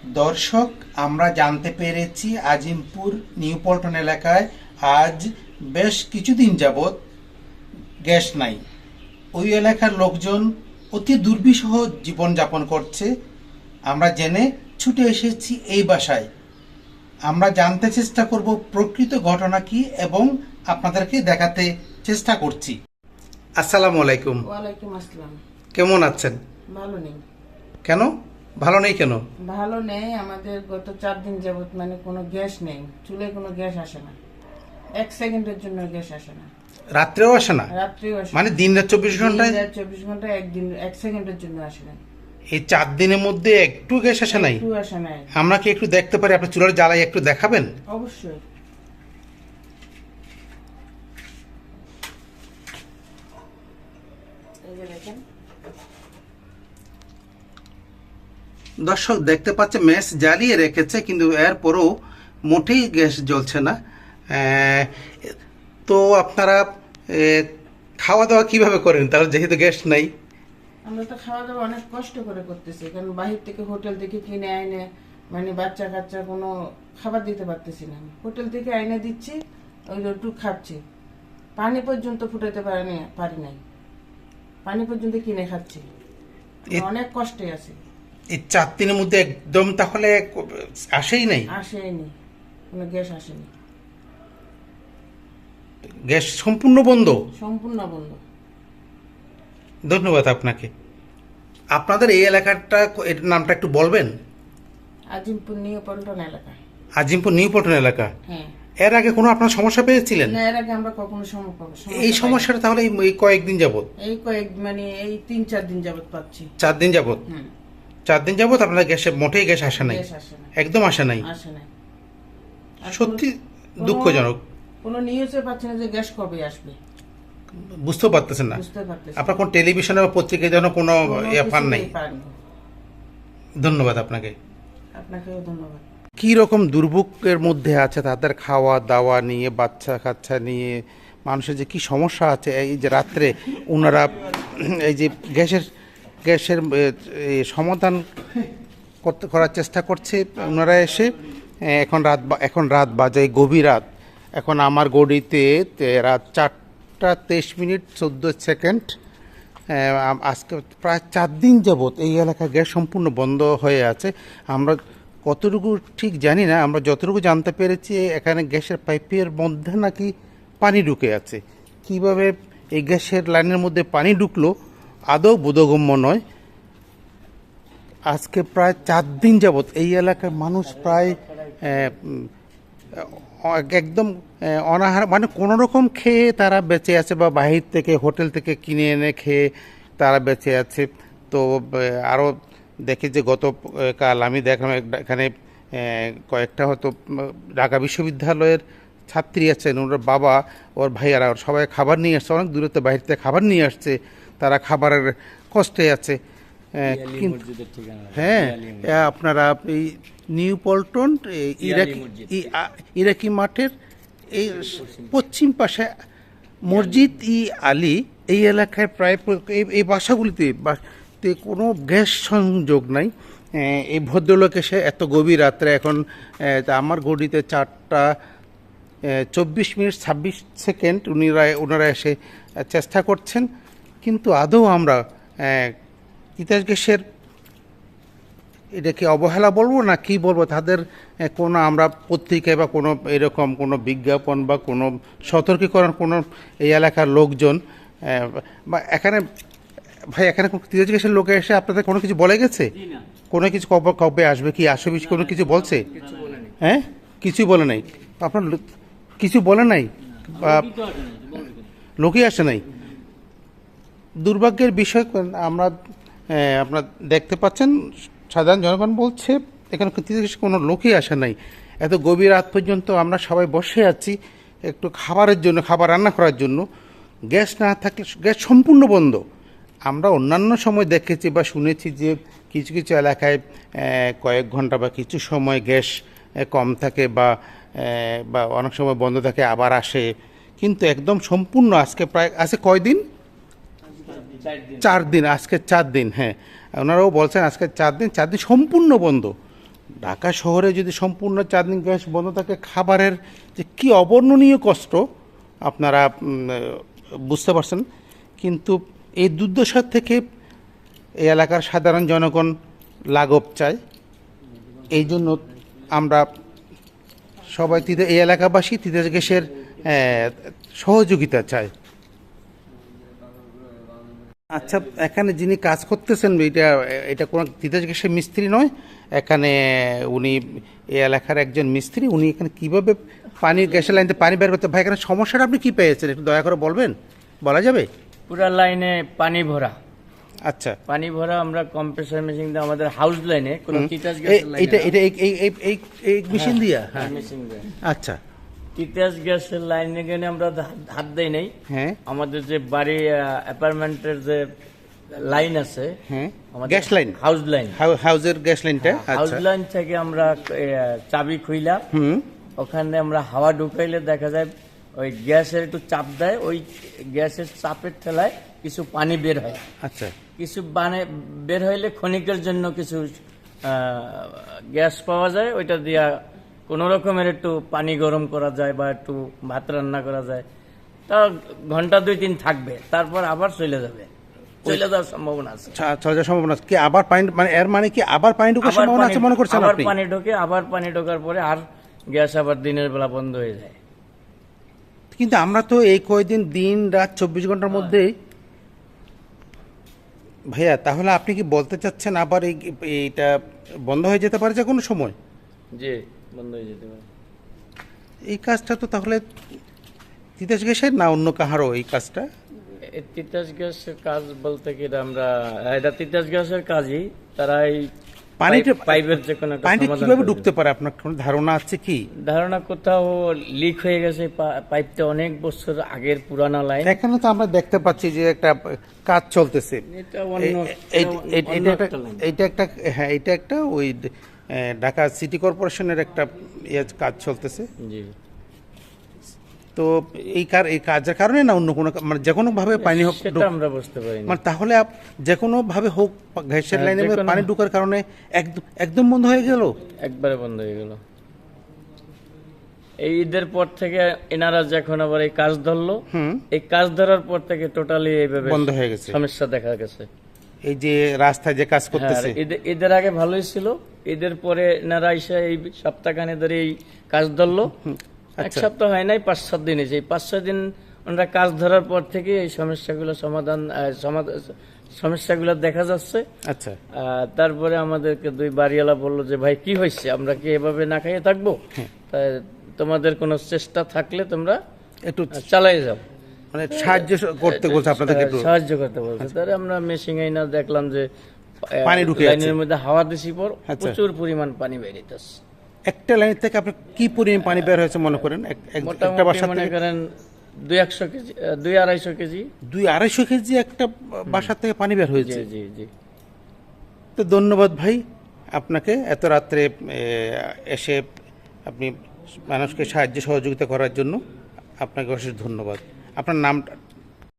দর্শক, আমরা জানতে পেরেছি আজিমপুর নিউ পল্টন এলাকায় আজ বেশ কিছুদিন যাবৎ গ্যাস নাই। ওই এলাকার লোকজন অতি দুর্বিষহ জীবনযাপন করছে। আমরা জেনে ছুটে এসেছি এই বাসায়। আমরা জানতে চেষ্টা করব প্রকৃত ঘটনা কি এবং আপনাদেরকে দেখাতে চেষ্টা করছি। আসসালামু আলাইকুম। ওয়ালাইকুম আসসালাম। কেমন আছেন? ভালো নেই। কেন ভালো নেই? কেন ভালো নেই, আমাদের গত 4 দিন যাবত মানে কোনো গ্যাস নেই, চুলায় কোনো গ্যাস আসে না, 1 সেকেন্ডের জন্য গ্যাস আসে না। রাত্রেও আসে না? রাত্রেও আসে মানে দিন রাত 24 ঘন্টায়? 24 ঘন্টায় একদিন 1 সেকেন্ডের জন্য আসে না। এই 4 দিনের মধ্যে একটু গ্যাস আসে নাই? একটু আসে নাই। আমরা কি একটু দেখতে পারি? আপনার চুলার জ্বালাই একটু দেখাবেন? অবশ্যই। এই যে দেখেন, দর্শক দেখতে পাচ্ছে ম্যাচ জ্বালিয়ে রেখেছে, কিন্তু এরপরও মোটেই গ্যাস জ্বলছে না। তো আপনারা খাওয়া দাওয়া কিভাবে করেন তাহলে, যেহেতু গ্যাস নাই? আমরা তো খাওয়া দাওয়া অনেক কষ্ট করে করতেছি, কারণ বাহির থেকে হোটেল থেকে কিনে আইনে মানে বাচ্চা কাচ্চা কোনো খাবার দিতে পারতেছি না। হোটেল থেকে আইনে দিচ্ছি, ওই একটু খাচ্ছি, পানি পর্যন্ত ফুটাতে পারি নাই, পানি পর্যন্ত কিনে খাচ্ছি, অনেক কষ্টে আছে। এই 4 দিনের মধ্যে একদম তাহলে আসেই নাই? আসেনি, কোনো গ্যাস আসেনি, গ্যাস সম্পূর্ণ বন্ধ? সম্পূর্ণ বন্ধ। ধন্যবাদ আপনাকে। আপনাদের এই এলাকাটা, এর নামটা একটু বলবেন? আজিমপুর নিউ পল্টন এলাকা। আজিমপুর নিউ পল্টন এলাকা। হ্যাঁ। এর আগে কোনো আপনার সমস্যা পেয়েছিলেন? না, এর আগে আমরা কখনো এই সমস্যাটা তাহলে এই কয়েকদিন যাবত? এই এই 3-4 দিন যাবত পাচ্ছি। 4 দিন যাবত? 4 দিন যাবত আপনার গ্যাসে মোটেই গ্যাস আসে নাই? গ্যাস আসে না, একদম আসে নাই? আসে না। সত্যি দুঃখজনক। কোনো নিউজে পাচ্ছি না যে গ্যাস কবে আসবে, বুঝতেও পারতেছেন না? বুঝতে পারতেছি আপনার কোন টেলিভিশনে বা পত্রিকায় যেন কোনো পান নাই? ধন্যবাদ আপনাকে। আপনাকেও ধন্যবাদ। কি রকম দুর্ভোগের মধ্যে আছে তাদের, খাওয়া দাওয়া নিয়ে, বাচ্চা কাচ্চা নিয়ে মানুষের যে কি সমস্যা আছে। এই যে রাত্রে ওনারা এই যে গ্যাসের সমাধান করার চেষ্টা করছে ওনারা এসে। এখন রাত বাজে গভীর রাত। এখন আমার গড়িতে রাত 4টা 23 মিনিট 14 সেকেন্ড। আজকে প্রায় 4 দিন যাবৎ এই এলাকা গ্যাস সম্পূর্ণ বন্ধ হয়ে আছে। আমরা কতটুকু ঠিক জানি না, আমরা যতটুকু জানতে পেরেছি এখানে গ্যাসের পাইপের মধ্যে নাকি পানি ঢুকে আছে। কিভাবে এই গ্যাসের লাইনের মধ্যে পানি ঢুকলো আদৌ বোধগম্য নয়। আজকে প্রায় 4 দিন যাবৎ এই এলাকার মানুষ প্রায় একদম অনাহার, মানে কোনো রকম খেয়ে তারা বেঁচে আছে, বা বাহির থেকে হোটেল থেকে কিনে এনে খেয়ে তারা বেঁচে আছে। তো আরও দেখি যে গতকাল আমি দেখলাম এখানে কয়েকটা হয়তো ঢাকা বিশ্ববিদ্যালয়ের ছাত্রী আছেন, ওর বাবা ওর ভাইয়ারা ওর সবাই খাবার নিয়ে আসছে, অনেক দূরত্ব বাইরে থেকে খাবার নিয়ে আসছে, তারা খাবারের কষ্টে আছে। হ্যাঁ, আপনারা এই নিউ পল্টন ইরাকি মাঠের এই পশ্চিম পাশে মসজিদ আলী, এই এলাকায় প্রায় এই বাসাগুলিতে কোনো গ্যাস সংযোগ নাই। এই ভদ্রলোক এসে এত গভীর রাত্রে, এখন আমার ঘড়িতে 4টা 24 মিনিট 26 সেকেন্ড ওনারা এসে চেষ্টা করছেন, কিন্তু আদৌ আমরা তিতাস গ্যাসের এটাকে অবহেলা বলবো না কি বলবো, তাদের কোনো আমরা পত্রিকায় বা কোনো এরকম কোনো বিজ্ঞাপন বা কোনো সতর্কীকরণ কোনো এই এলাকার লোকজন বা এখানে ভাই, এখানে তিতাস গ্যাসের লোকে এসে আপনাদের কোনো কিছু বলে গেছে? কোনো কিছু কবে আসবে, কি আসবে, কোনো কিছু বলছে? হ্যাঁ, কিছুই বলে নাই। আপনার কিছু বলে নাই, লোকই আসে নাই। দুর্ভাগ্যের বিষয়। আমরা আপনার দেখতে পাচ্ছেন সাধারণ জনগণ বলছে এখানে কোনো লোকই আসে নাই। এত গভীর রাত পর্যন্ত আমরা সবাই বসে আছি একটু খাবারের জন্য, খাবার রান্না করার জন্য। গ্যাস না থাকলে, গ্যাস সম্পূর্ণ বন্ধ। আমরা অন্যান্য সময় দেখেছি বা শুনেছি যে কিছু কিছু এলাকায় কয়েক ঘন্টা বা কিছু সময় গ্যাস কম থাকে বা অনেক সময় বন্ধ থাকে, আবার আসে, কিন্তু একদম সম্পূর্ণ আজকে প্রায় আছে কয়দিন? 4 দিন। আজকে 4 দিন। হ্যাঁ, ওনারাও বলছেন আজকে 4 দিন সম্পূর্ণ বন্ধ। ঢাকা শহরে যদি সম্পূর্ণ চাঁদনি গ্যাস বন্ধ থাকে, খাবারের যে কি অবর্ণনীয় কষ্ট আপনারা বুঝতে পারছেন। কিন্তু এই দুর্দশার থেকে এই এলাকার সাধারণ জনগণ লাঘব চায়। এই জন্য আমরা সবাই এই এলাকাবাসী তিতাস গ্যাসের সহযোগিতা চাই। আচ্ছা, এখানে যিনি কাজ করতেছেন এটা কোনো তিতাস গ্যাসের মিস্ত্রি নয়, এখানে উনি এই এলাকার একজন মিস্ত্রি। উনি এখানে কীভাবে গ্যাসের লাইনতে পানি বের করতে, ভাই এখানে সমস্যাটা আপনি কী পেয়েছেন একটু দয়া করে বলবেন, বলা যাবে? পুরা লাইনে পানি ভরা। আচ্ছা, পানি ভরা, আমরা কম্প্রেসার মেশিন দিয়ে আমাদের হাউস লাইনে কোনো তিতাস এটা গ্যাসের লাইনে এটা এই মেশিন দিয়া? হ্যাঁ, মেশিন দিয়ে আচ্ছা, তিতাস গ্যাসের লাইনে গেলে আমরা হাত দেই নাই। হ্যাঁ আমাদের যে বাড়ি অ্যাপার্টমেন্টের যে লাইন আছে, হ্যাঁ, আমাদের গ্যাস লাইন, হাউস লাইন, হাউজের গ্যাস লাইনটা। হাউস আচ্ছা, লাইন থেকে আমরা চাবি খুইলা ওখানে আমরা হাওয়া ঢুকাইলে দেখা যায় ওই গ্যাসের একটু চাপ দেয়, ওই গ্যাসের চাপের ঠেলায় কিছু পানি বের হয়। আচ্ছা, কিছু বের হইলে ক্ষণিকের জন্য কিছু গ্যাস পাওয়া যায়, ওইটা দিয়া কোনো রকমের একটু পানি গরম করা যায় বা একটু ভাত রান্না করা যায়। তা ঘন্টা 2-3 থাকবে, তারপর আবার চলে যাবে, চলে যাওয়ার সম্ভাবনা আছে। চলে যাওয়ার সম্ভাবনা আছে কি? আবার পানি এর মানে কি আবার পানি ঢোকার সম্ভাবনা আছে মনে করছেন আবার আপনি? পানি ঢোকে, আবার পানি ঢোকার পরে আর গ্যাস আবার দিনের বেলা বন্ধ হয়ে যায়। কিন্তু আমরা তো এই কয়দিন দিন রাত 24 ঘন্টার মধ্যে। ভাইয়া, তাহলে আপনি কি বলতে চাচ্ছেন আবার এইটা বন্ধ হয়ে যেতে পারে যে কোনো সময়? জি, বন্ধ হয়ে যেতে পারে। এই কাজটা তো তাহলে তিতাস গ্যাসের না অন্য কাহারও এই কাজটা? এই তিতাস গ্যাসের কাজ বলতে কি, এটা তিতাস গ্যাসের কাজই। তারা এই পাইপের যে কোনো পানিটা কিভাবে ঢুকতে পারে আপনার কোনো ধারণা আছে কি? ধারণা, কোথাও লিক হয়ে গেছে পাইপটা, অনেক বছর আগের পুরানা লাইন। এখানে তো আমরা দেখতে পাচ্ছি যে একটা কাজ চলতেছে। এটা অন্য একটা লাইন। এটা একটা ওই ঢাকা সিটি কর্পোরেশনের একটা কাজ চলতেছে। জি। তো এই কাজের কারণে না অন্য কোনো মানে যে কোনো ভাবে পানি হোক, সেটা আমরা বুঝতে পারি না। মানে তাহলে যে কোনো ভাবে হোক গ্যাসের লাইনে পানি ঢোকার কারণে একদম বন্ধ হয়ে গেল, একবারে বন্ধ হয়ে গেল। এই ঈদের পর থেকে এনারা যখন আবার এই কাজ ধরলো, এই কাজ ধরার পর থেকে টোটালি এইভাবে বন্ধ হয়ে গেছে, সমস্যা দেখা গেছে। এই যে রাস্তায় যে কাজ করতেছে। ঈদের আগে ভালোই ছিল, ঈদের পরে এনারা এসে এই সপ্তাহখানে ধরে এই কাজ ধরলো। এক সপ্তাহ হয় নাই, 5-7 দিন হয়েছে। এই 5-6 দিন ওনারা কাজ ধরার পর থেকে এই সমস্যাগুলো দেখা যাচ্ছে। আচ্ছা, তারপরে আমাদেরকে 2 বাড়িওয়ালা বললো যে ভাই কি হয়েছে, আমরা কি এভাবে না খাইয়ে থাকবো? তাই তোমাদের কোনো চেষ্টা থাকলে তোমরা একটু চালাই যাও, মানে সাহায্য করতে বলছে আপনাদেরকে, সাহায্য করতে বলছে। তাহলে আমরা মেশিন আইনা দেখলাম যে পানি ঢুকে লাইনের মধ্যে হাওয়া দিছি পর প্রচুর পরিমাণ পানি বেরিয়েছে। একটা লাইন থেকে আপনার কি পরিমাণ পানি বের হয়েছে মনে করেন? একটা বাসা মনে করেন 200 কেজি, 200-250 কেজি, 200-250 কেজি একটা বাসা থেকে পানি বের হয়েছে। জি জি। তো ধন্যবাদ ভাই আপনাকে, এত রাত্রে এসে আপনি মানুষকে সাহায্য সহযোগিতা করার জন্য আপনাকে অশেষ ধন্যবাদ। আপনার নামটা